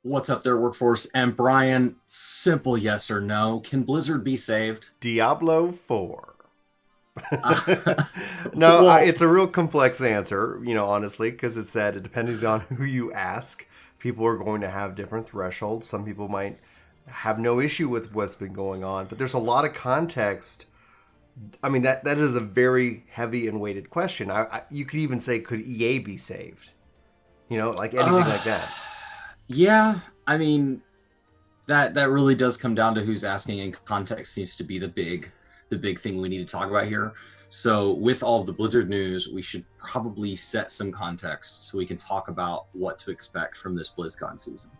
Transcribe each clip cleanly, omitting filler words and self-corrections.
What's up there, workforce? And Brian, simple yes or no. Can Blizzard be saved? Diablo 4. Uh, No, well, it's a real complex answer, honestly, because it's said, depending on who you ask, people are going to have different thresholds. Some people might have no issue with what's been going on, but there's a lot of context. I mean, that is a very heavy and weighted question. You could even say, could EA be saved? Like anything uh, like that. yeah, I mean that really does come down to who's asking, and context seems to be the big thing we need to talk about here. So, with all of the Blizzard news, we should probably set some context so we can talk about what to expect from this BlizzCon season.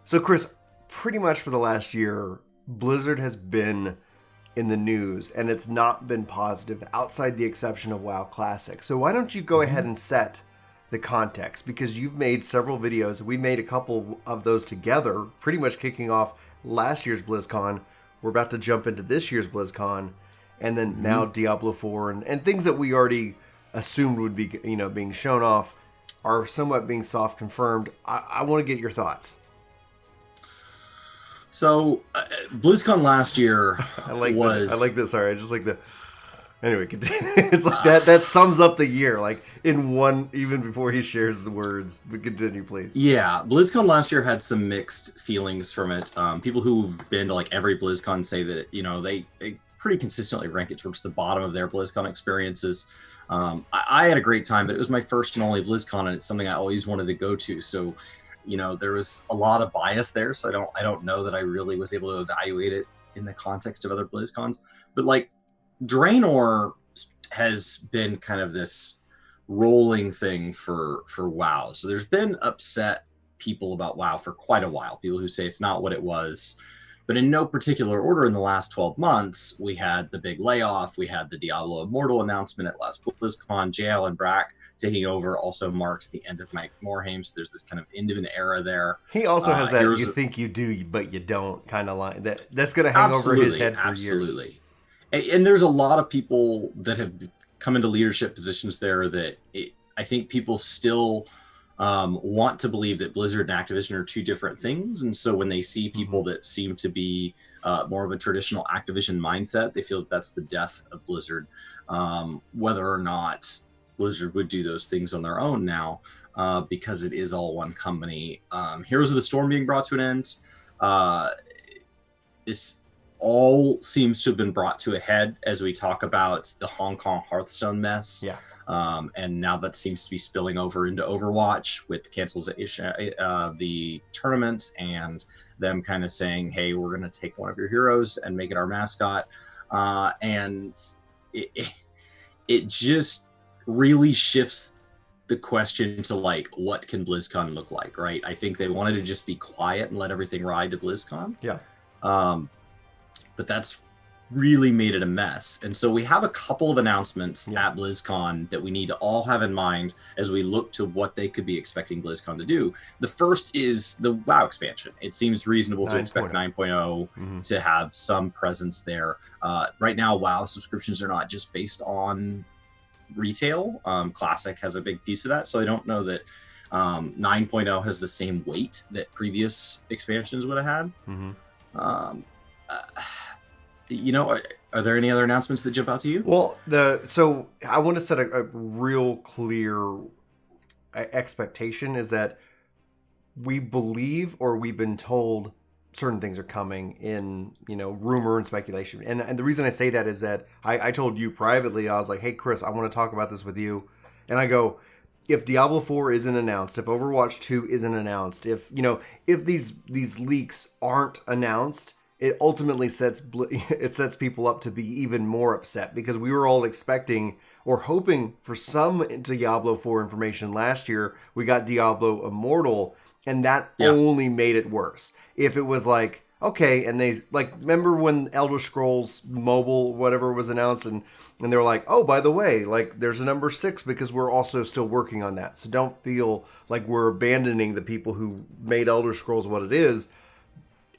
So, Chris, pretty much for the last year, Blizzard has been in the news, and it's not been positive outside the exception of WoW Classic. So, why don't you go ahead Mhm. and set the context? Because you've made several videos. We made a couple of those together, pretty much kicking off last year's BlizzCon. We're about to jump into this year's BlizzCon, and then now Mhm. Diablo 4 and things that we already assumed would be, being shown off are somewhat being soft confirmed. I want to get your thoughts. So, BlizzCon last year I like that. I like was this. All right, just like the. Anyway, continue. It's like that. That sums up the year, like in one. Even before he shares the words, but continue, please. Yeah, BlizzCon last year had some mixed feelings from it. People who've been to like every BlizzCon say that they pretty consistently rank it towards the bottom of their BlizzCon experiences. I had a great time, but it was my first and only BlizzCon, and it's something I always wanted to go to. So, there was a lot of bias there. So I don't know that I really was able to evaluate it in the context of other BlizzCons. But like Draenor has been kind of this rolling thing for WoW. So there's been upset people about WoW for quite a while. People who say it's not what it was. But in no particular order, in the last 12 months, we had the big layoff. We had the Diablo Immortal announcement at last BlizzCon. JL and Brack taking over also marks the end of Mike Morhaime. So there's this kind of end of an era there. He also has that "you Here's think you do, but you don't" kind of line. That's gonna hang over his Absolutely, head for years. absolutely. And there's a lot of people that have come into leadership positions there that I think people still want to believe that Blizzard and Activision are two different things. And so when they see Mm-hmm. people that seem to be more of a traditional Activision mindset, they feel that that's the death of Blizzard. Whether or not Blizzard would do those things on their own now, because it is all one company. Heroes of the Storm being brought to an end. Uh, this all seems to have been brought to a head as we talk about the Hong Kong Hearthstone mess. Yeah. And now that seems to be spilling over into Overwatch with the cancellation of the tournament and them kind of saying, hey, we're going to take one of your heroes and make it our mascot. And it just really shifts the question to like, what can BlizzCon look like, right? I think they wanted to just be quiet and let everything ride to BlizzCon. Yeah. But that's really made it a mess. And so we have a couple of announcements Yeah. at BlizzCon that we need to all have in mind as we look to what they could be expecting BlizzCon to do. The first is the WoW expansion. It seems reasonable to expect 9.0. 9.0 Mm-hmm. to have some presence there. Right now, WoW subscriptions are not just based on retail. Classic has a big piece of that. So I don't know that 9.0 has the same weight that previous expansions would have had. Mm-hmm. Um, uh, are there any other announcements that jump out to you? Well, so I want to set a real clear expectation is that we believe or we've been told certain things are coming in, rumor and speculation. And the reason I say that is that I told you privately, I was like, hey, Chris, I want to talk about this with you. And I go, if Diablo 4 isn't announced, if Overwatch 2 isn't announced, if these leaks aren't announced, it ultimately sets people up to be even more upset because we were all expecting or hoping for some Diablo 4 information last year. We got Diablo Immortal, and that Yeah. only made it worse. If it was like, okay, and they like remember when Elder Scrolls Mobile whatever was announced and they were like, oh, by the way, like there's a number 6 because we're also still working on that. So don't feel like we're abandoning the people who made Elder Scrolls what it is.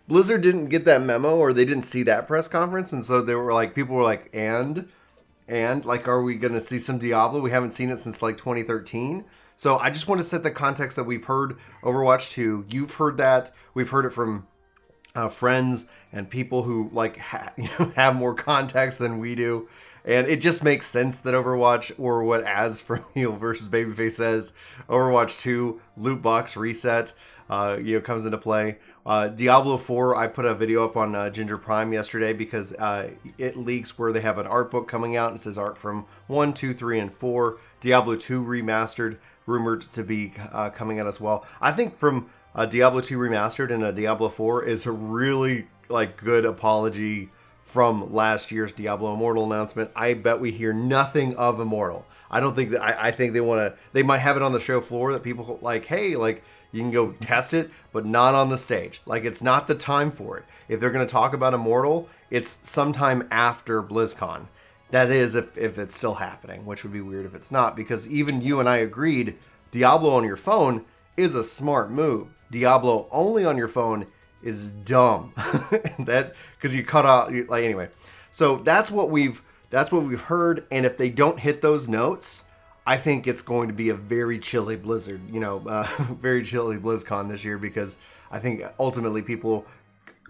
Blizzard didn't get that memo or they didn't see that press conference, and so they were like, people were like, and like, are we going to see some Diablo? We haven't seen it since like 2013. So I just want to set the context that we've heard Overwatch 2. You've heard that. We've heard it from friends and people who like have more context than we do. And it just makes sense that Overwatch, or what as from heel versus babyface says, Overwatch 2 loot box reset, comes into play. Diablo 4, I put a video up on Ginger Prime yesterday because it leaks where they have an art book coming out and says art from 1, 2, 3, and 4. Diablo 2 Remastered, rumored to be coming out as well. I think from Diablo 2 Remastered and Diablo 4 is a really good apology from last year's Diablo Immortal announcement. I bet we hear nothing of Immortal. I don't think that. I think they might have it on the show floor that people hey, you can go test it, but not on the stage. It's not the time for it. If they're going to talk about Immortal, it's sometime after BlizzCon. That is, if it's still happening, which would be weird if it's not, because even you and I agreed Diablo on your phone is a smart move. Diablo only on your phone is dumb. Because you cut out anyway. So that's what we've heard, and if they don't hit those notes, I think it's going to be a very chilly Blizzard, very chilly BlizzCon this year, because I think ultimately people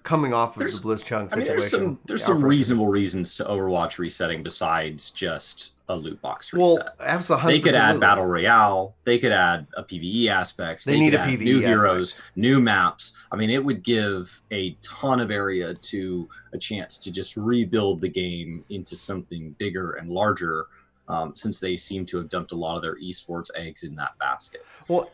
coming off of the BlizzCon situation. There's some reasonable reasons to Overwatch resetting besides just a loot box reset. Well, absolutely. They could add Battle Royale. They could add a PvE aspect. They need could a add PvE new aspect. Heroes, new maps. I mean, it would give a ton of area to a chance to just rebuild the game into something bigger and larger, since they seem to have dumped a lot of their esports eggs in that basket. Well,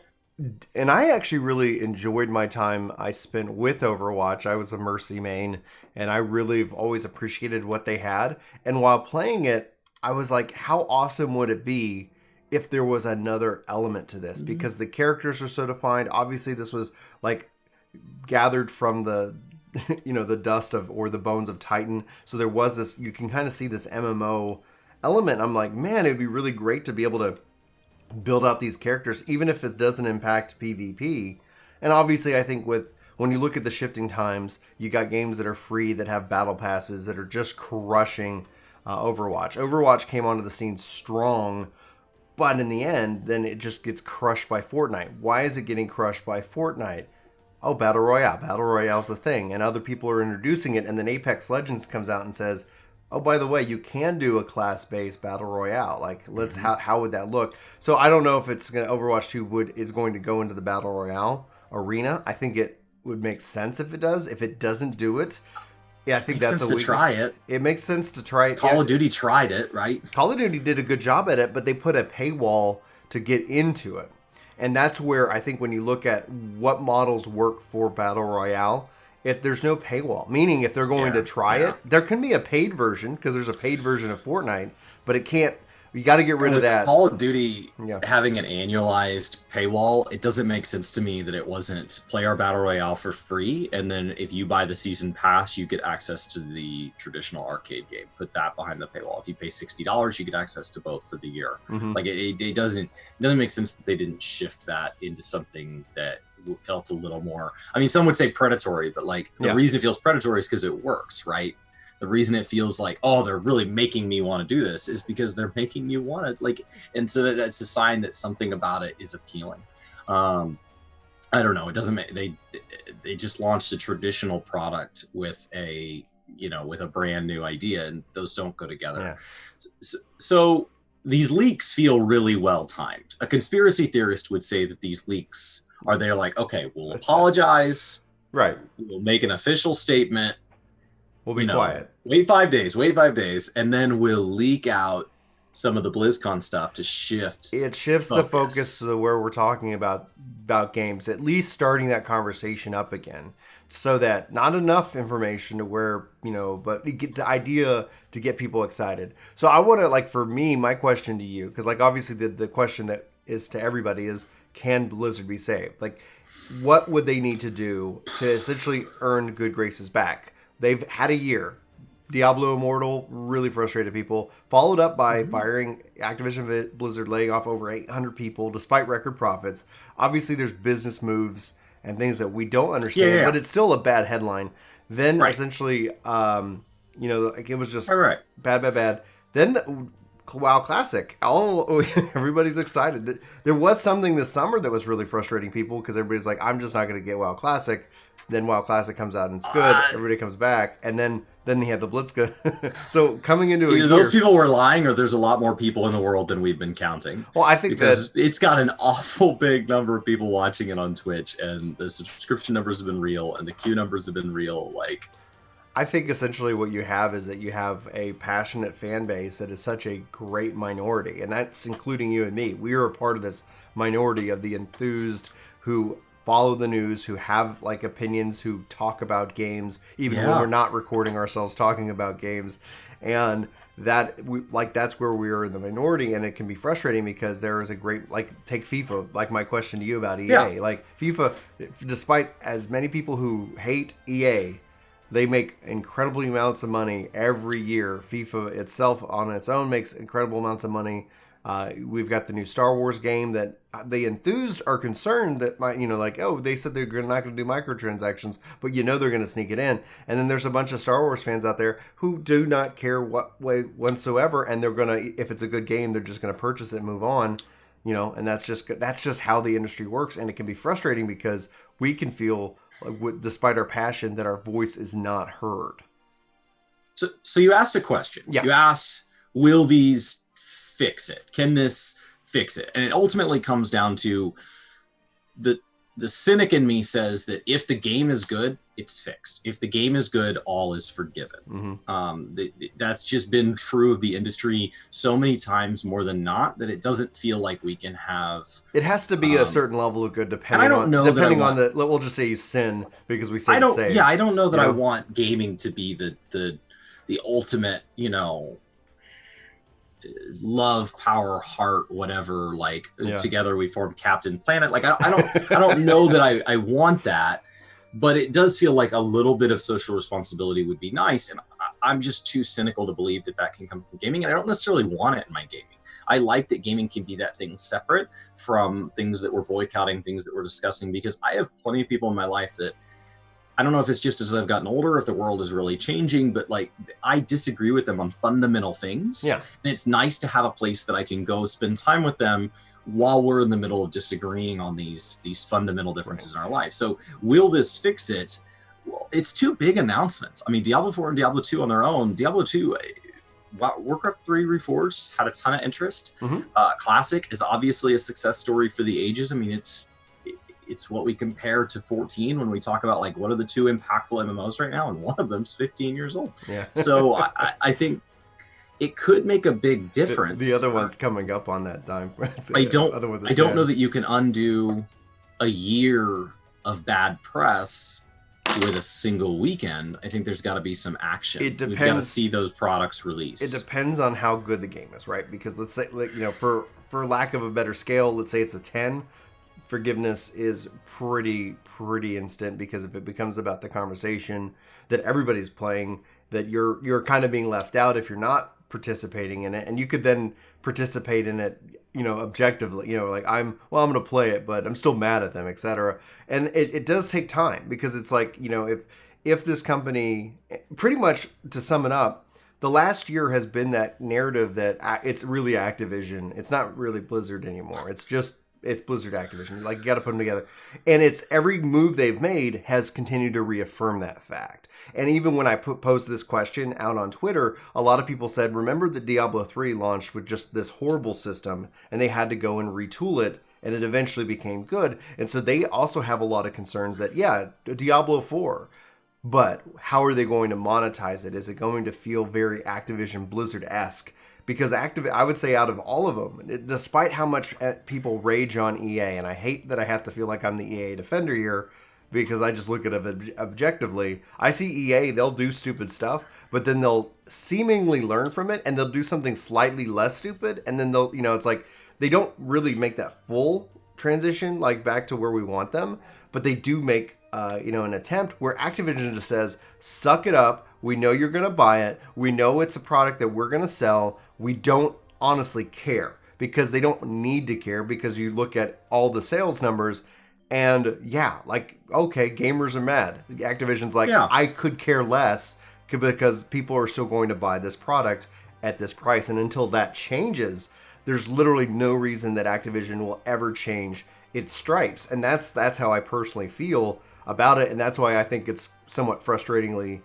and I actually really enjoyed my time I spent with Overwatch. I was a Mercy main, and I really have always appreciated what they had. And while playing it, I was like, how awesome would it be if there was another element to this? Mm-hmm. Because the characters are so defined. Obviously, this was gathered from the the dust of, or the bones of Titan. So there was this, you can kind of see this MMO element. I'm like, man, it'd be really great to be able to build out these characters, even if it doesn't impact PvP. And obviously, I think when you look at the shifting times, you got games that are free that have battle passes that are just crushing Overwatch. Overwatch came onto the scene strong, but in the end, then it just gets crushed by Fortnite. Why is it getting crushed by Fortnite? Oh, Battle Royale. Battle Royale's the thing, and other people are introducing it, and then Apex Legends comes out and says, oh, by the way, you can do a class-based Battle Royale. Let's how would that look? So I don't know if it's going to, Overwatch 2 is going to go into the Battle Royale arena. I think it would make sense if it does. If it doesn't do it, I think that's a weakness. Try it. It makes sense to try it. Call of Duty tried it, right? Call of Duty did a good job at it, but they put a paywall to get into it. And that's where I think when you look at what models work for Battle Royale, if there's no paywall, meaning if they're going to try it, there can be a paid version, because there's a paid version of Fortnite, but it can't, you got to get rid of that. Call of Duty having an annualized paywall, it doesn't make sense to me that it wasn't play our Battle Royale for free, and then if you buy the season pass, you get access to the traditional arcade game. Put that behind the paywall. If you pay $60, you get access to both for the year. Mm-hmm. It doesn't make sense that they didn't shift that into something that felt a little more, I mean, some would say predatory, but the reason it feels predatory is because it works, right? The reason it feels like, oh, they're really making me want to do this is because they're making you want to, and so that's a sign that something about it is appealing. I don't know. It doesn't make, they just launched a traditional product with a brand new idea, and those don't go together. Yeah. So these leaks feel really well timed. A conspiracy theorist would say that these leaks are there okay, we'll apologize. Right. We'll make an official statement. We'll be quiet. Wait 5 days, and then we'll leak out some of the BlizzCon stuff to shift. It shifts the focus to where we're talking about games, at least starting that conversation up again, so that not enough information to where, but you get the idea to get people excited. So I want to, for me, my question to you, because obviously the question that is to everybody is, can Blizzard be saved? What would they need to do to essentially earn good graces back? They've had a year. Diablo Immortal really frustrated people. Followed up by firing Activision Blizzard, laying off over 800 people despite record profits. Obviously, there's business moves and things that we don't understand, but it's still a bad headline. Then essentially, it was just bad. Then WoW Classic. All everybody's excited. There was something this summer that was really frustrating people because everybody's like, "I'm just not going to get WoW Classic." Then WoW Classic comes out and it's good. Everybody comes back, and then they have the Blitzcon. So coming into either those people were lying, or there's a lot more people in the world than we've been counting. Well, I think because it's got an awful big number of people watching it on Twitch, and the subscription numbers have been real, and the queue numbers have been real. Like, I think essentially what you have is that you have a passionate fan base that is such a great minority, and that's including you and me. We are a part of this minority of the enthused who follow the news, who have like opinions, who talk about games, even when we're not recording ourselves talking about games. And that's where we are in the minority, and it can be frustrating because there is a great, like, take FIFA, like my question to you about EA. Like FIFA, despite as many people who hate EA, they make incredible amounts of money every year. FIFA itself on its own makes incredible amounts of money. We've got the new Star Wars game that the enthused are concerned that they said they're not going to do microtransactions, but they're going to sneak it in. And then there's a bunch of Star Wars fans out there who do not care what way whatsoever, and they're going to, if it's a good game, they're just going to purchase it and move on. And that's just how the industry works, and it can be frustrating because we can feel, despite our passion, that our voice is not heard. So you asked a question. Yeah. You asked, will these fix it? Can this fix it? And it ultimately comes down to the cynic in me says that if the game is good, it's fixed. If the game is good, all is forgiven. Mm-hmm. That's just been true of the industry so many times more than not that it doesn't feel like we can have. It has to be a certain level of good, depending on we'll just say sin because we say I don't. save. Yeah, I don't know that I want gaming to be the ultimate, love, power, heart, whatever, together we form Captain Planet. Like I don't know that I want that, but it does feel like a little bit of social responsibility would be nice, and I'm just too cynical to believe that can come from gaming, and I don't necessarily want it in my gaming. I like that gaming can be that thing separate from things that we're boycotting, things that we're discussing, because I have plenty of people in my life that I don't know if it's just as I've gotten older, if the world is really changing, but I disagree with them on fundamental things. Yeah. And it's nice to have a place that I can go spend time with them while we're in the middle of disagreeing on these fundamental differences in our life. So will this fix it? Well, it's two big announcements. I mean, Diablo 4 and Diablo 2 on their own. Diablo 2, Warcraft 3 Reforged had a ton of interest. Mm-hmm. Classic is obviously a success story for the ages. I mean, it's what we compare to 14 when we talk about what are the two impactful MMOs right now, and one of them's 15 years old. Yeah. So I think it could make a big difference. The other one's coming up on that time. I don't know that you can undo a year of bad press with a single weekend. I think there's got to be some action. It depends. We've got to see those products released. It depends on how good the game is, right? Because let's say, for lack of a better scale, let's say it's a 10. Forgiveness is pretty instant, because if it becomes about the conversation that everybody's playing, that you're kind of being left out if you're not participating in it, and you could then participate in it, objectively, I'm going to play it, but I'm still mad at them, etc. And it does take time, because it's if this company, pretty much to sum it up, the last year has been that narrative that it's really Activision. It's not really Blizzard anymore. It's Blizzard Activision. You got to put them together. And it's every move they've made has continued to reaffirm that fact. And even when I posed this question out on Twitter, a lot of people said, remember that Diablo 3 launched with just this horrible system, and they had to go and retool it, and it eventually became good. And so they also have a lot of concerns that, Diablo 4, but how are they going to monetize it? Is it going to feel very Activision Blizzard-esque? Because I would say out of all of them, despite how much people rage on EA, and I hate that I have to feel like I'm the EA defender here, because I just look at it objectively. I see EA, they'll do stupid stuff, but then they'll seemingly learn from it, and they'll do something slightly less stupid, and then they'll, it's like they don't really make that full transition back to where we want them, but they do make an attempt where Activision just says, suck it up. We know you're going to buy it. We know it's a product that we're going to sell. We don't honestly care, because they don't need to care, because you look at all the sales numbers and okay, gamers are mad. Activision's I could care less, because people are still going to buy this product. at this price. And until that changes, there's literally no reason that Activision will ever change its stripes. And that's how I personally feel about it. And that's why I think it's somewhat frustratingly,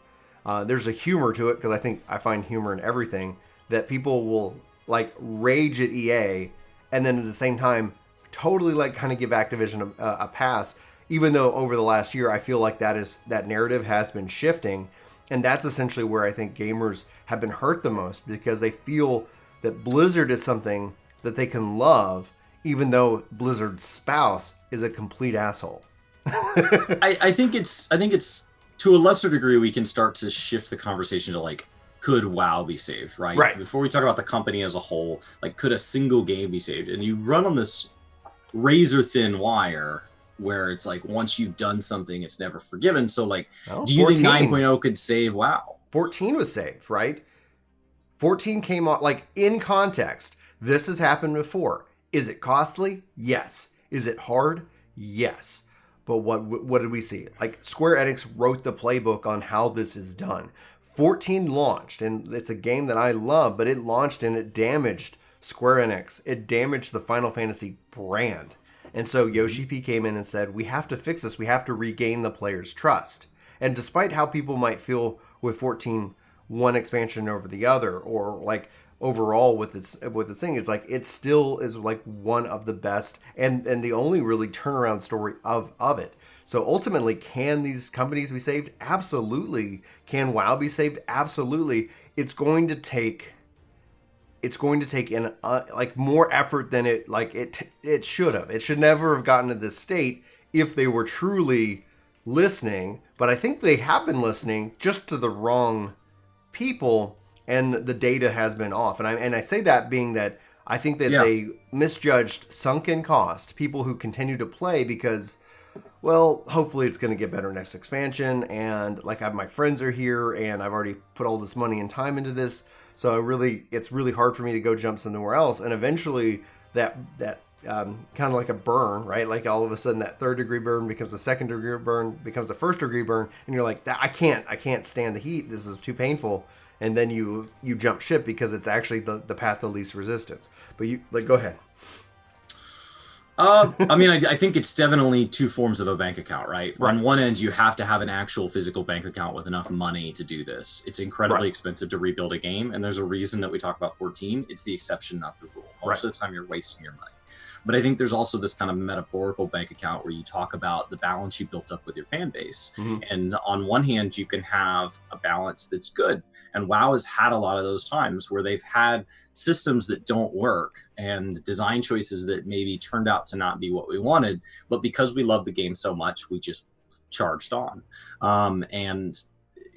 there's a humor to it, because I find humor in everything, that people will like rage at EA and then at the same time totally like kind of give Activision a pass, even though over the last year I feel like that narrative has been shifting. And that's essentially where I think gamers have been hurt the most, because they feel that Blizzard is something that they can love, even though Blizzard's spouse is a complete asshole. I think it's to a lesser degree we can start to shift the conversation to like, could WoW be saved, right? Right. Before we talk about the company as a whole, like, could a single game be saved? And you run on this razor thin wire where it's like, once you've done something, it's never forgiven. So like, do you 14. think 9.0 could save WoW? 14 was saved, right? 14 came on, like, in context. This has happened before. Is it costly? Yes. Is it hard? Yes. But what did we see? Like, Square Enix wrote the playbook on how this is done. 14 launched, and it's a game that I love, but it launched and it damaged Square Enix. It damaged the Final Fantasy brand. And so Yoshi P came in and said, we have to fix this. We have to regain the players' trust. And despite how people might feel with 14, one expansion over the other, or like overall with this thing, it's like it still is like one of the best and the only really turnaround story of it. So ultimately, can these companies be saved? Absolutely. Can WoW be saved? Absolutely. It's going to take like more effort than it should have. It should never have gotten to this state if they were truly listening. But I think they have been listening, just to the wrong people, and the data has been off. And I say that being that I think that they misjudged sunken cost, people who continue to play because, well, hopefully it's going to get better next expansion, and like my friends are here, and I've already put all this money and time into this, so it's really hard for me to go jump somewhere else. And eventually that kind of like a burn, right? Like all of a sudden that 3rd degree burn becomes a 2nd degree burn, becomes a 1st degree burn, and you're like, I can't stand the heat. This is too painful. And then you jump ship because it's actually the path of least resistance. But you go ahead. I mean, I think it's definitely two forms of a bank account, right? Right. On one end, you have to have an actual physical bank account with enough money to do this. It's incredibly expensive to rebuild a game, and there's a reason that we talk about 14. It's the exception, not the rule. Most of the time, you're wasting your money. But I think there's also this kind of metaphorical bank account where you talk about the balance you built up with your fan base. Mm-hmm. And on one hand, you can have a balance that's good. And WoW has had a lot of those times where they've had systems that don't work and design choices that maybe turned out to not be what we wanted. But because we love the game so much, we just charged on. And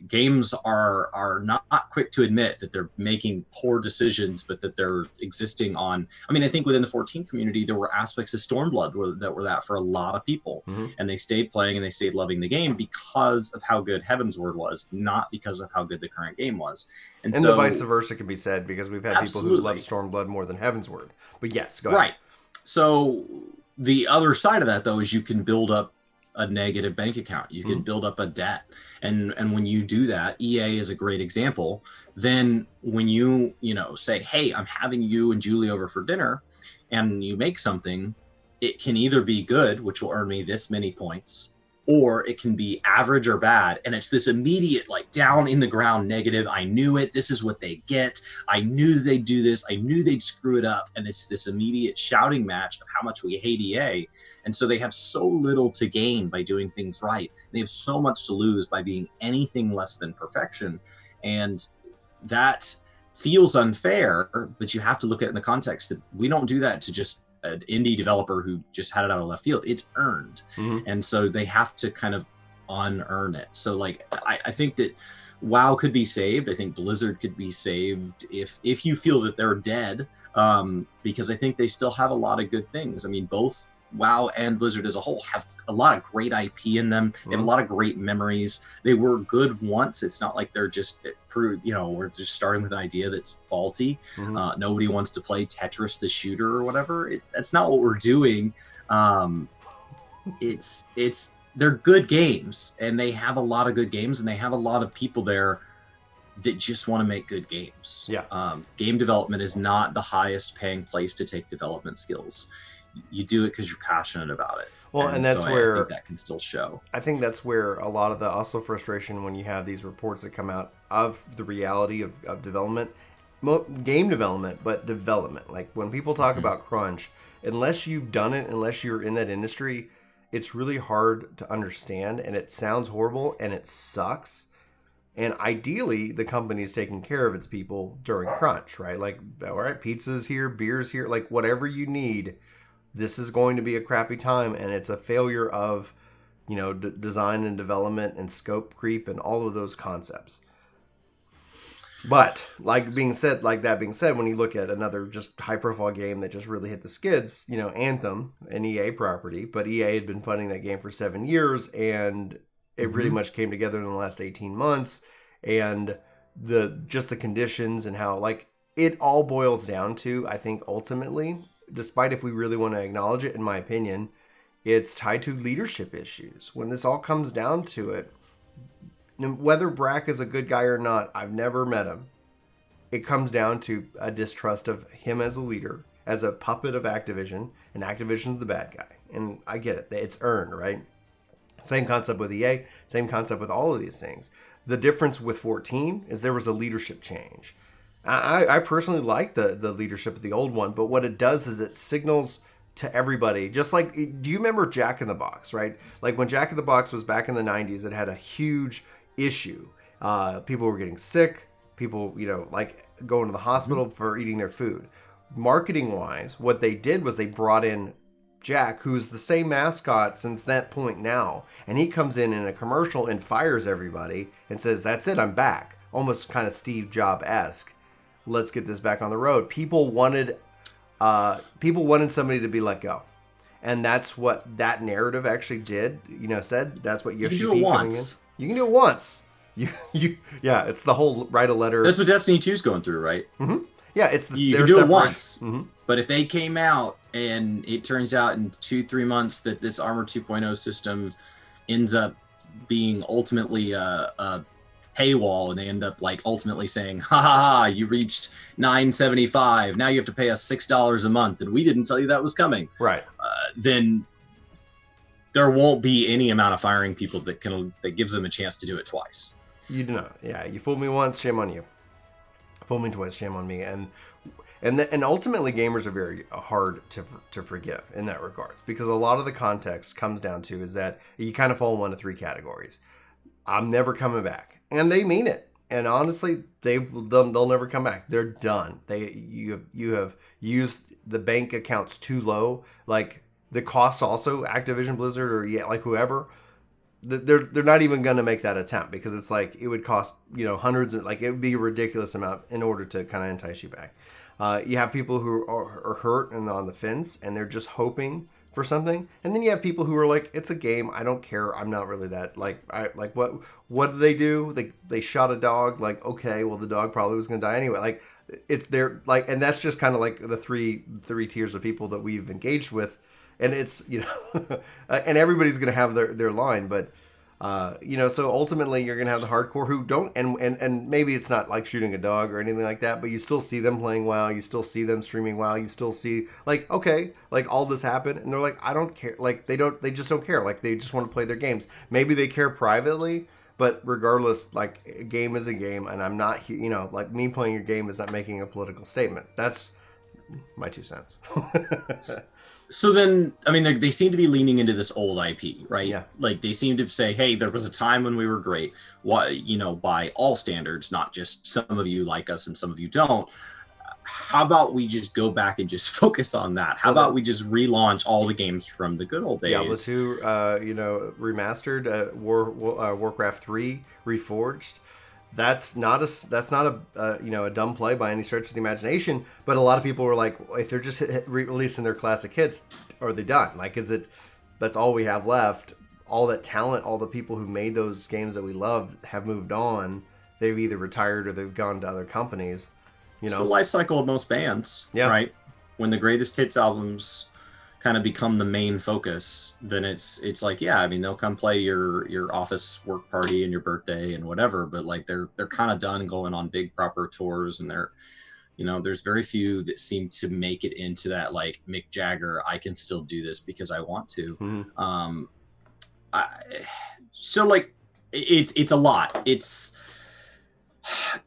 games are not quick to admit that they're making poor decisions, but that they're existing on. I mean, I think within the 14 community, there were aspects of Stormblood that were that for a lot of people. Mm-hmm. And they stayed playing and they stayed loving the game because of how good Heavensward was, not because of how good the current game was. And so, the vice versa can be said, because we've had people who love Stormblood more than Heavensward. But yes, go ahead. Right. So the other side of that, though, is you can build up a negative bank account. You can build up a debt. And when you do that, EA is a great example. Then when you say, hey, I'm having you and Julie over for dinner, and you make something, it can either be good, which will earn me this many points, or it can be average or bad. And it's this immediate, like, down in the ground negative. I knew it. This is what they get. I knew they'd do this. I knew they'd screw it up. And it's this immediate shouting match of how much we hate EA. And so they have so little to gain by doing things right. They have so much to lose by being anything less than perfection. And that feels unfair, but you have to look at it in the context that we don't do that to just an indie developer who just had it out of left field. It's earned. Mm-hmm. And so they have to kind of unearn it. So like, I think that WoW could be saved. I think Blizzard could be saved if you feel that they're dead, because I think they still have a lot of good things. I mean, both WoW and Blizzard as a whole have a lot of great IP in them. They have a lot of great memories. They were good once. It's not like they're just, we're just starting with an idea that's faulty. Mm-hmm. Nobody wants to play Tetris the shooter or whatever. That's not what we're doing. They're good games, and they have a lot of good games, and they have a lot of people there that just want to make good games. Yeah. Game development is not the highest paying place to take development skills. You do it because you're passionate about it. Well, and that's where I think that can still show. I think that's where a lot of the also frustration when you have these reports that come out of the reality of development, game development, but development. Like when people talk about crunch, unless you've done it, unless you're in that industry, it's really hard to understand, and it sounds horrible and it sucks. And ideally, the company's taking care of its people during crunch, right? Like, all right, pizza's here, beer's here, like whatever you need. This is going to be a crappy time, and it's a failure of, design and development and scope creep and all of those concepts. But that being said, when you look at another just high-profile game that just really hit the skids, Anthem, an EA property, but EA had been funding that game for 7 years, and it really much came together in the last 18 months, and the conditions and how it all boils down to, I think ultimately, despite if we really want to acknowledge it, in my opinion, it's tied to leadership issues. When this all comes down to it, whether Brack is a good guy or not, I've never met him. It comes down to a distrust of him as a leader, as a puppet of Activision, and Activision's the bad guy. And I get it. It's earned, right? Same concept with EA, same concept with all of these things. The difference with 14 is there was a leadership change. I personally like the leadership of the old one, but what it does is it signals to everybody, just like, do you remember Jack in the Box, right? Like when Jack in the Box was back in the 90s, it had a huge issue. People were getting sick, people, going to the hospital for eating their food. Marketing wise, what they did was they brought in Jack, who's the same mascot since that point now, and he comes in a commercial and fires everybody and says, that's it, I'm back. Almost kind of Steve Jobs-esque. Let's get this back on the road. People wanted somebody to be let go, and that's what that narrative actually did. Said that's what you can do it once. You can do it once. Yeah, it's the whole write a letter. That's what Destiny 2's going through, right? Mm-hmm. Yeah, you can do it once. Mm-hmm. But if they came out and it turns out in 2-3 months that this Armor 2.0 system ends up being ultimately a paywall, and they end up ultimately saying, ha, you reached $9.75, now you have to pay us $6 a month, and we didn't tell you that was coming, right? Then there won't be any amount of firing people that gives them a chance to do it twice. You do not. Yeah, you fooled me once, shame on you. Fooled me twice, shame on me. And ultimately, gamers are very hard to forgive in that regards, because a lot of the context comes down to is that you kind of fall in one of three categories. I'm never coming back, and they mean it. And honestly, they'll never come back. They're done. You have used the bank accounts too low. Like the costs also, Activision, Blizzard, or whoever, they're not even going to make that attempt, because it's it would cost hundreds of, it would be a ridiculous amount in order to kind of entice you back. You have people who are hurt and on the fence, and they're just hoping for something, and then you have people who are like, it's a game, I don't care, I'm not really that what did they do? They shot a dog, okay, well the dog probably was gonna die anyway. They're and that's just kind of the three tiers of people that we've engaged with, and it's and everybody's gonna have their line, but so ultimately you're gonna have the hardcore who don't, and maybe it's not like shooting a dog or anything like that, but you still see them playing WoW, you still see them streaming WoW, you still see okay, all this happened, and they're like, I don't care, they just don't care, they just want to play their games. Maybe they care privately, but regardless, a game is a game, and I'm not me playing your game is not making a political statement. That's my 2 cents. So then, they seem to be leaning into this old IP, right? Yeah. They seem to say, hey, there was a time when we were great. Why, by all standards, not just some of you like us and some of you don't. How about we just go back and just focus on that? How about we just relaunch all the games from the good old days? Diablo 2, remastered, Warcraft 3 reforged. That's not a dumb play by any stretch of the imagination, but a lot of people were like, if they're just releasing their classic hits, are they done? That's all we have left? All that talent, all the people who made those games that we love have moved on. They've either retired or they've gone to other companies. It's the life cycle of most bands, right? When the greatest hits albums, kind of become the main focus, then it's like, yeah, I mean, they'll come play your office work party and your birthday and whatever, but like they're kind of done going on big proper tours, and they're, there's very few that seem to make it into that like Mick Jagger, I can still do this because I want to. I, so like it's a lot. It's,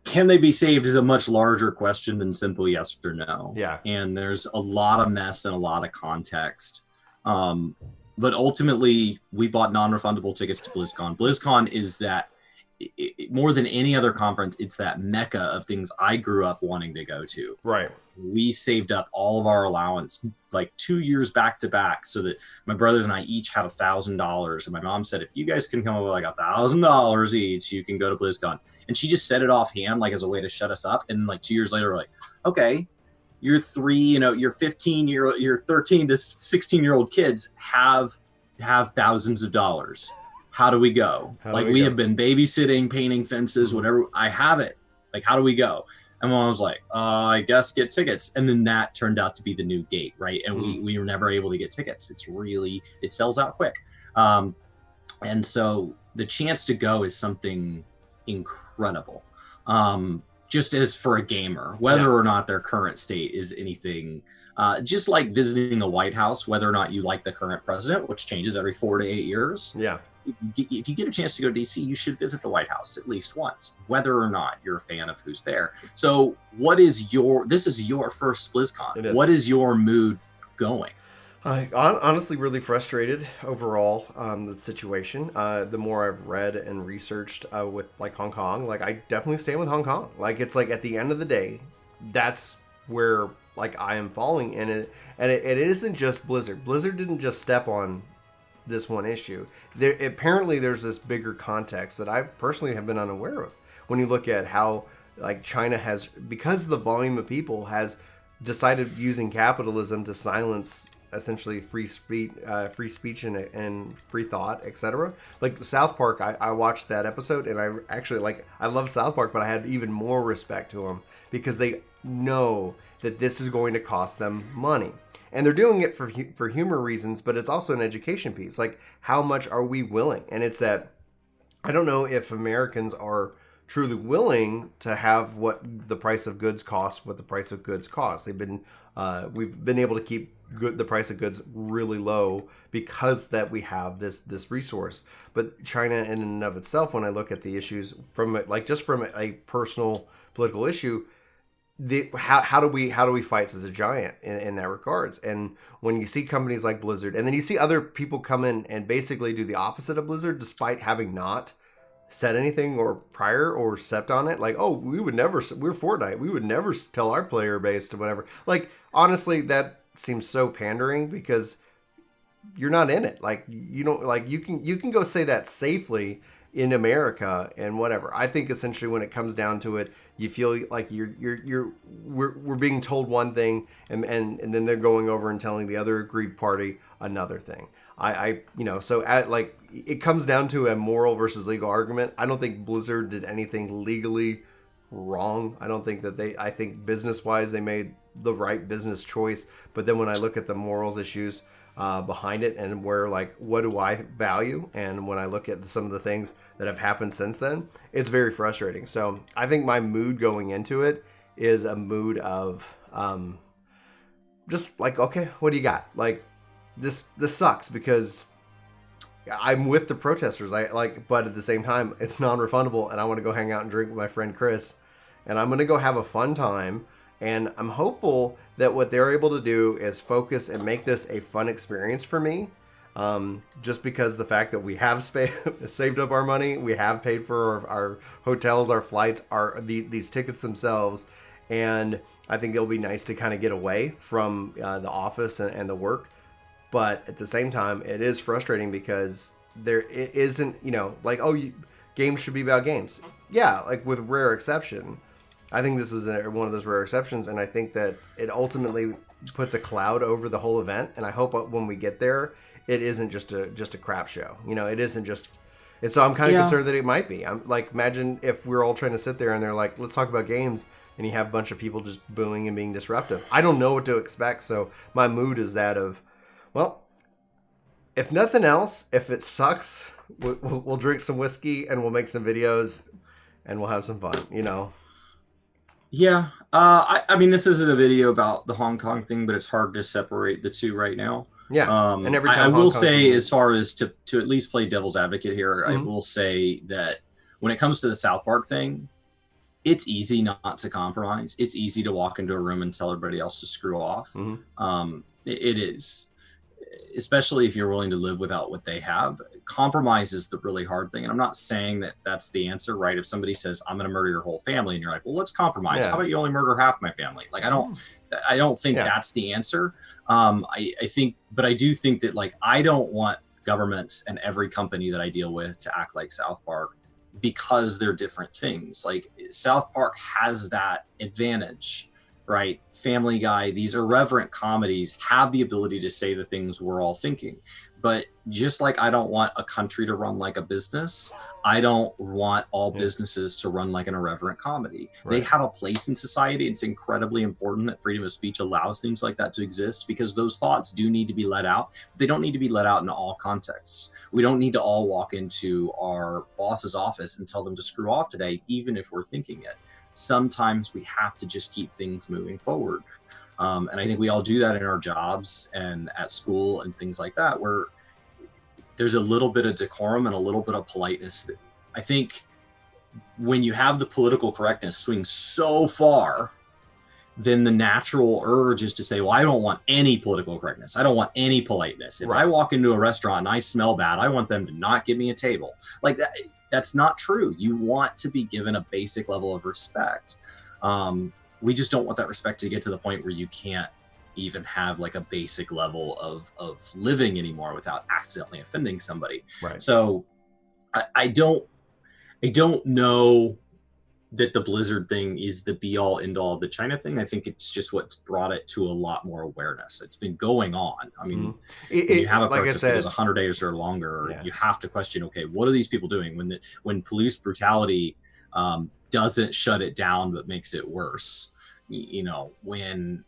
can they be saved is a much larger question than simple yes or no. Yeah. And there's a lot of mess and a lot of context. But ultimately, we bought non-refundable tickets to BlizzCon. BlizzCon is that, more than any other conference, it's that mecca of things I grew up wanting to go to. Right. We saved up all of our allowance like 2 years back to back so that my brothers and I each had $1,000. And my mom said, if you guys can come up with like $1,000 each, you can go to BlizzCon. And she just said it offhand, like as a way to shut us up. And like 2 years later, we're like, okay, your 13 to 16-year-old kids have thousands of dollars. How do we go? We have been babysitting, painting fences, whatever. I have it. Like, how do we go? And Mom was like, I guess get tickets. And then that turned out to be the new gate, right? And we were never able to get tickets. It sells out quick. And so the chance to go is something incredible. Just as for a gamer, whether or not their current state is anything, just like visiting the White House, whether or not you like the current president, which changes every 4 to 8 years. Yeah. If you get a chance to go to DC, you should visit the White House at least once, whether or not you're a fan of who's there. So this is your first BlizzCon. What is your mood going? Honestly, really frustrated overall, the situation. The more I've read and researched with like Hong Kong, like I definitely stand with Hong Kong. Like it's like at the end of the day, that's where like I am falling in it. And it isn't just Blizzard. Blizzard didn't just step on this one issue. Apparently there's this bigger context that I personally have been unaware of. When you look at how like China has, because the volume of people has decided using capitalism to silence essentially free speech and free thought, etc. Like South Park, I watched that episode and I actually I love South Park, but I had even more respect to them because they know that this is going to cost them money. And they're doing it for humor reasons, but it's also an education piece. Like, how much are we willing? And it's that, I don't know if Americans are truly willing to have what the price of goods costs. We've been able to keep the price of goods really low because that we have this resource. But China in and of itself, when I look at the issues from a personal political issue, how do we fight as a giant in that regards? And when you see companies like Blizzard, and then you see other people come in and basically do the opposite of Blizzard, despite having not said anything or prior or stepped on it, like, oh, we're Fortnite, we would never tell our player base to whatever. Like, honestly, that seems so pandering because you're not in it. Like, you don't, like, you can go say that safely in America and whatever. I think essentially when it comes down to it, you feel like we're being told one thing and then they're going over and telling the other aggrieved party another thing. It comes down to a moral versus legal argument. I don't think Blizzard did anything legally wrong. I think business wise they made the right business choice. But then when I look at the morals issues behind it and where, like, what do I value? And when I look at some of the things that have happened since then, it's very frustrating. So I think my mood going into it is a mood of just like, okay, what do you got? Like, this sucks because I'm with the protesters. But at the same time, it's non-refundable and I want to go hang out and drink with my friend Chris. And I'm going to go have a fun time. And I'm hopeful that what they're able to do is focus and make this a fun experience for me. Just because the fact that we have saved up our money, we have paid for our hotels, our flights, these tickets themselves. And I think it'll be nice to kind of get away from the office and the work. But at the same time, it is frustrating because it isn't, games should be about games. Yeah, like with rare exception. I think this is one of those rare exceptions, and I think that it ultimately puts a cloud over the whole event. And I hope when we get there, it isn't just a crap show. It isn't just. And so I'm kind of concerned that it might be. I'm like, imagine if we're all trying to sit there and they're like, let's talk about games, and you have a bunch of people just booing and being disruptive. I don't know what to expect, so my mood is that of, Well, if nothing else, if it sucks, we'll drink some whiskey and we'll make some videos and we'll have some fun, you know? Yeah. I mean, this isn't a video about the Hong Kong thing, but it's hard to separate the two right now. Yeah. And every time I Hong will Kong say, thing- as far as to at least play devil's advocate here, I Mhm. will say that when it comes to the South Park thing, it's easy not to compromise. It's easy to walk into a room and tell everybody else to screw off. Mhm. It is, especially if you're willing to live without what they have. Compromise is the really hard thing. And I'm not saying that that's the answer, right? If somebody says, I'm going to murder your whole family, and you're like, well, let's compromise. Yeah. How about you only murder half my family? Like, I don't think Yeah. that's the answer. I think, but I do think that, like, I don't want governments and every company that I deal with to act like South Park, because they're different things. Like, South Park has that advantage, right? Family Guy, these irreverent comedies have the ability to say the things we're all thinking. But just like I don't want a country to run like a business, I don't want all businesses to run like an irreverent comedy. Right. They have a place in society. It's incredibly important that freedom of speech allows things like that to exist, because those thoughts do need to be let out. But they don't need to be let out in all contexts. We don't need to all walk into our boss's office and tell them to screw off today, even if we're thinking it. Sometimes we have to just keep things moving forward. And I think we all do that in our jobs and at school and things like that, where there's a little bit of decorum and a little bit of politeness that I think, when you have the political correctness swing so far, then the natural urge is to say, well, I don't want any political correctness. I don't want any politeness. If I walk into a restaurant and I smell bad, I want them to not give me a table. Like, that's not true. You want to be given a basic level of respect. We just don't want that respect to get to the point where you can't even have like a basic level of living anymore without accidentally offending somebody. Right. So I don't know that the Blizzard thing is the be all end all of the China thing. I think it's just what's brought it to a lot more awareness. It's been going on. I mean, when you have a protest that goes 100 days or longer, you have to question, okay, what are these people doing when police brutality doesn't shut it down but makes it worse? You know, when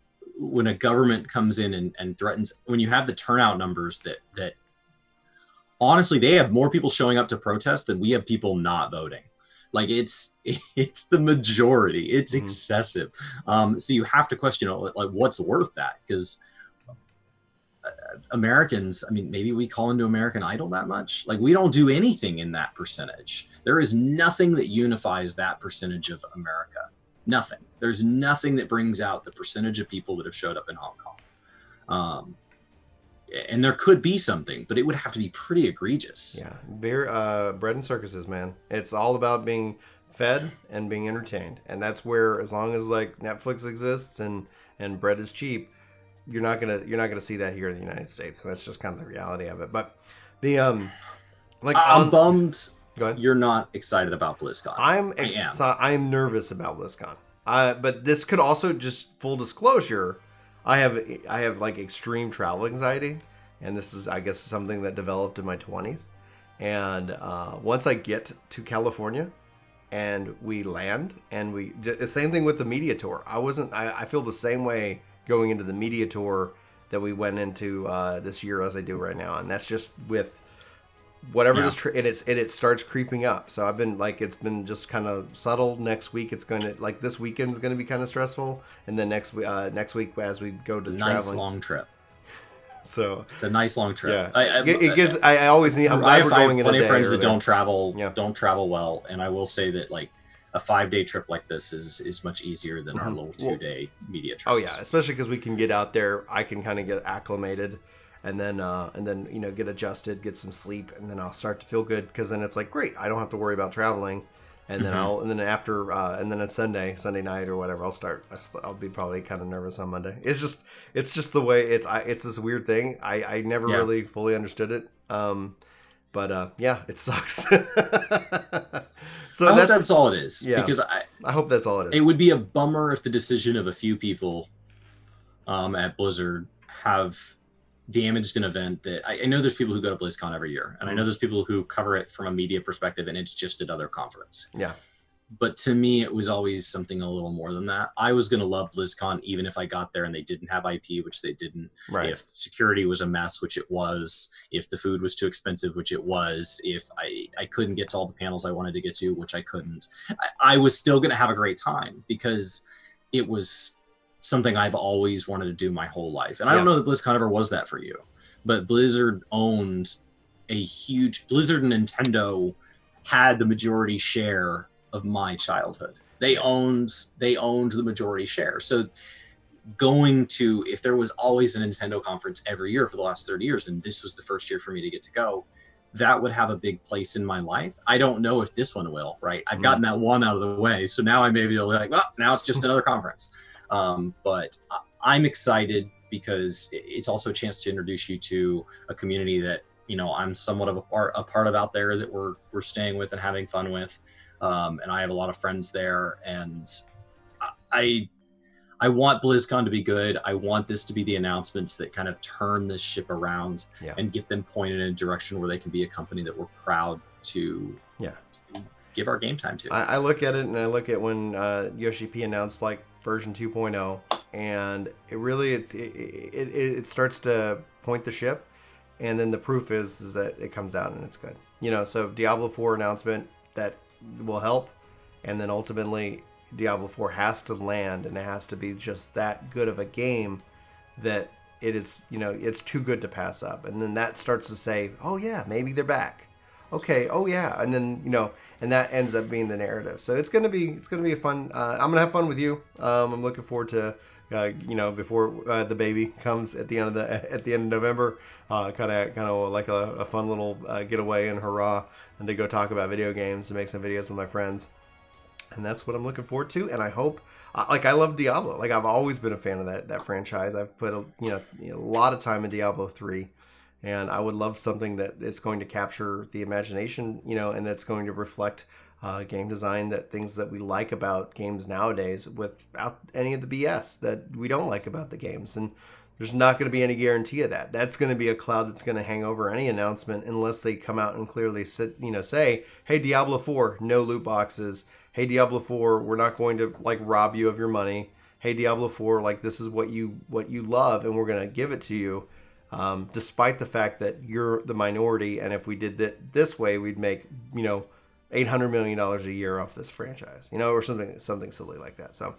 a government comes in and threatens, when you have the turnout numbers that honestly, they have more people showing up to protest than we have people not voting. Like, it's the majority. It's excessive. So you have to question, like, what's worth that? Because Americans, I mean, maybe we call into American Idol that much. Like, we don't do anything in that percentage. There is nothing that unifies that percentage of America. Nothing. There's nothing that brings out the percentage of people that have showed up in Hong Kong. And there could be something, but it would have to be pretty egregious. Yeah, bread and circuses, man. It's all about being fed and being entertained, and that's where, as long as like Netflix exists and bread is cheap, you're not gonna see that here in the United States. And that's just kind of the reality of it. But the I'm bummed. Go ahead. You're not excited about BlizzCon. I'm nervous about BlizzCon. But this could also, just full disclosure, I have like extreme travel anxiety, and this is, I guess, something that developed in my 20s. And once I get to California and we land, and the same thing with the media tour. I feel the same way going into the media tour that we went into this year as I do right now, and that's just with whatever this it starts creeping up. So I've been like, it's been just kind of subtle. Next week it's going to, like, this weekend's going to be kind of stressful, and then next week as we go to the nice long trip. So it's a nice long trip. Yeah, it gives. I always need. I'm glad we're going in a day. I have plenty of friends that don't travel well, and I will say that, like, a 5-day trip like this is much easier than our little 2-day media trips. Oh yeah, especially because we can get out there. I can kind of get acclimated. And then get adjusted, get some sleep, and then I'll start to feel good, because then it's like, great, I don't have to worry about traveling. And then and then on Sunday night or whatever, I'll be probably kind of nervous on Monday. It's just the way it's this weird thing. I never really fully understood it. But it sucks. So I hope that's all it is. Yeah, because I hope that's all it is. It would be a bummer if the decision of a few people at Blizzard have damaged an event that I know there's people who go to BlizzCon every year, and I know there's people who cover it from a media perspective, and it's just another conference. Yeah. but to me, it was always something a little more than that. I was going to love BlizzCon even if I got there and they didn't have IP, which they didn't. Right. If security was a mess, which it was. If the food was too expensive, which it was. If I couldn't get to all the panels I wanted to get to, which I couldn't. I was still going to have a great time because it was something I've always wanted to do my whole life. And I don't know that BlizzCon ever was that for you, but Blizzard owned a huge... Blizzard and Nintendo had the majority share of my childhood. They owned the majority share. So going to, if there was always a Nintendo conference every year for the last 30 years, and this was the first year for me to get to go, that would have a big place in my life. I don't know if this one will, right? I've gotten that one out of the way. So now I may be like, well, now it's just another conference. But I'm excited because it's also a chance to introduce you to a community that, you know, I'm somewhat of a part of out there that we're staying with and having fun with. And I have a lot of friends there, and I want BlizzCon to be good. I want this to be the announcements that kind of turn this ship around and get them pointed in a direction where they can be a company that we're proud to give our game time to. I look at it, and I look at when Yoshi P announced like version 2.0, and it really it starts to point the ship, and then the proof is that it comes out and it's good. You know, so Diablo 4 announcement that will help, and then ultimately Diablo 4 has to land, and it has to be just that good of a game that it's, you know, it's too good to pass up. And then that starts to say, oh yeah, maybe they're back. Okay, oh yeah, and then, you know, and that ends up being the narrative. So it's gonna be a fun. I'm gonna have fun with you. I'm looking forward to, you know, before the baby comes at the end of November, kind of like a fun little getaway and hurrah, and to go talk about video games and make some videos with my friends. And that's what I'm looking forward to. And I hope, like, I love Diablo. Like, I've always been a fan of that franchise. I've put a lot of time in Diablo 3, and I would love something that is going to capture the imagination, you know, and that's going to reflect game design, that things that we like about games nowadays without any of the BS that we don't like about the games. And there's not going to be any guarantee of that. That's going to be a cloud that's going to hang over any announcement unless they come out and clearly say, hey, Diablo 4, no loot boxes. Hey, Diablo 4, we're not going to like rob you of your money. Hey, Diablo 4, like this is what you love, and we're going to give it to you, despite the fact that you're the minority. And if we did that this way, we'd make, you know, $800 million a year off this franchise, you know, or something silly like that. So,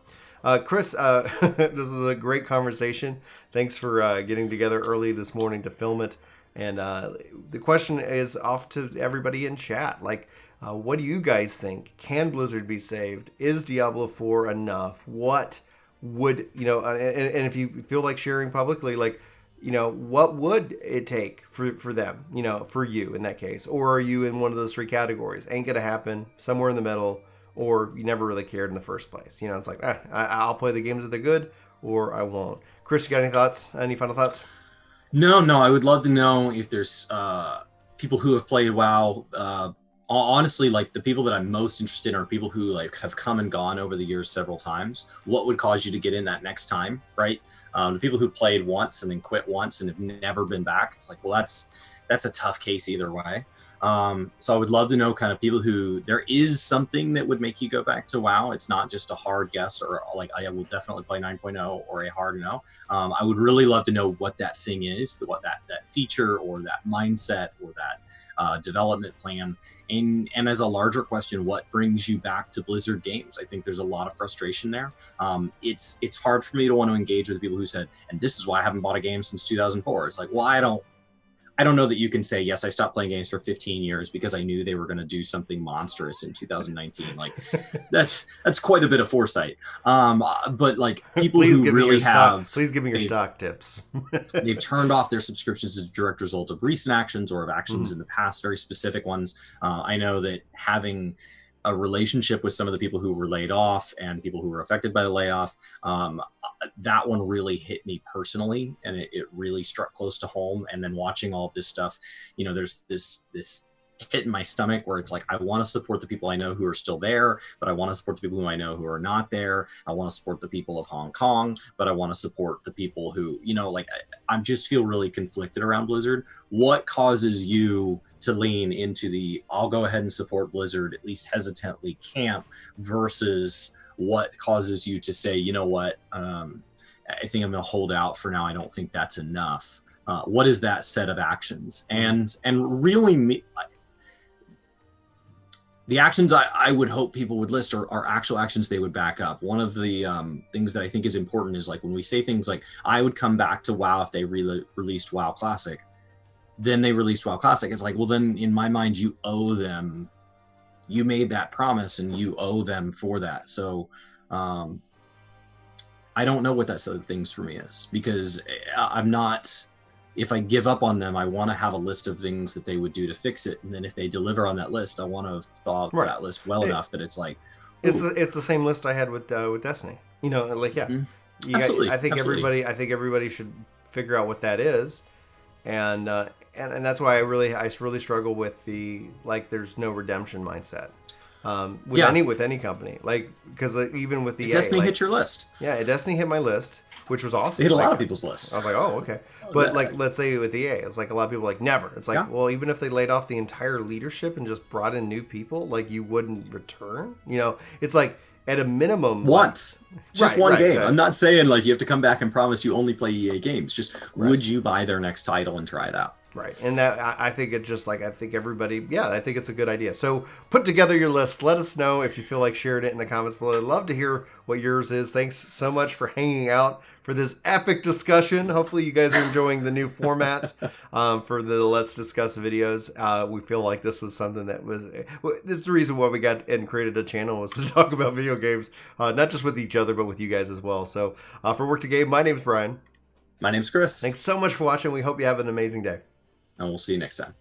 Chris, this is a great conversation. Thanks for getting together early this morning to film it. And the question is off to everybody in chat. Like, what do you guys think? Can Blizzard be saved? Is Diablo 4 enough? What would, you know, and if you feel like sharing publicly, like, you know, what would it take for them, you know, for you in that case? Or are you in one of those three categories? Ain't gonna happen, somewhere in the middle, or you never really cared in the first place. You know, it's like, I'll play the games that they're good, or I won't. Chris, you got any thoughts? Any final thoughts? No, I would love to know if there's people who have played WoW. Honestly, like the people that I'm most interested in are people who like have come and gone over the years several times. What would cause you to get in that next time, right? The people who played once and then quit once and have never been back. It's like, well, that's a tough case either way. So I would love to know kind of people who there is something that would make you go back to WoW. It's not just a hard guess or like I will definitely play 9.0 or a hard no. I would really love to know what that thing is, what that feature or that mindset or that development plan. And as a larger question, what brings you back to Blizzard games? I think there's a lot of frustration there. It's hard for me to want to engage with people who said, and this is why I haven't bought a game since 2004. It's like, well, I don't know that you can say, yes, I stopped playing games for 15 years because I knew they were going to do something monstrous in 2019. Like that's quite a bit of foresight. But like people who really have, please give me your stock tips. They've turned off their subscriptions as a direct result of recent actions or of actions in the past, very specific ones. I know that having a relationship with some of the people who were laid off and people who were affected by the layoff, that one really hit me personally, and it really struck close to home. And then watching all of this stuff, you know, there's this hit in my stomach where it's like, I want to support the people I know who are still there, but I want to support the people who I know who are not there. I want to support the people of Hong Kong, but I want to support the people who, like, I just feel really conflicted around Blizzard. What causes you to lean into the I'll go ahead and support Blizzard, at least hesitantly, camp, versus what causes you to say, you know what, I think I'm going to hold out for now. I don't think that's enough. What is that set of actions? And really, the actions I would hope people would list are actual actions they would back up. One of the things that I think is important is, like, when we say things like, I would come back to WoW if they released WoW Classic, then they released WoW Classic. It's like, well, then in my mind, you owe them. You made that promise and you owe them for that. So I don't know what that set of things for me is, because I'm not... If I give up on them, I want to have a list of things that they would do to fix it. And then if they deliver on that list, I want to have thought of that list well enough that it's like... It's the same list I had with Destiny. Like, yeah. Mm-hmm. Absolutely. I think everybody should figure out what that is. And that's why I really struggle with the, like, there's no redemption mindset. With any company, like, because even with the Destiny, like, hit your list. Yeah, Destiny hit my list, which was awesome. It hit a lot of people's lists. I was like, oh, okay. But like, let's say with EA, it's like a lot of people like never. It's like, well, even if they laid off the entire leadership and just brought in new people, like, you wouldn't return. It's like, at a minimum, once, just one game. I'm not saying like you have to come back and promise you only play EA games. Just would you buy their next title and try it out? Right. And that, I think it just, like, I think everybody, I think it's a good idea. So put together your list. Let us know if you feel like sharing it in the comments below. I'd love to hear what yours is. Thanks so much for hanging out for this epic discussion. Hopefully you guys are enjoying the new format for the Let's Discuss videos. We feel like this was something that was, this is the reason why we got and created a channel, was to talk about video games, not just with each other, but with you guys as well. So for Work to Game, my name is Brian. My name's Chris. Thanks so much for watching. We hope you have an amazing day. And we'll see you next time.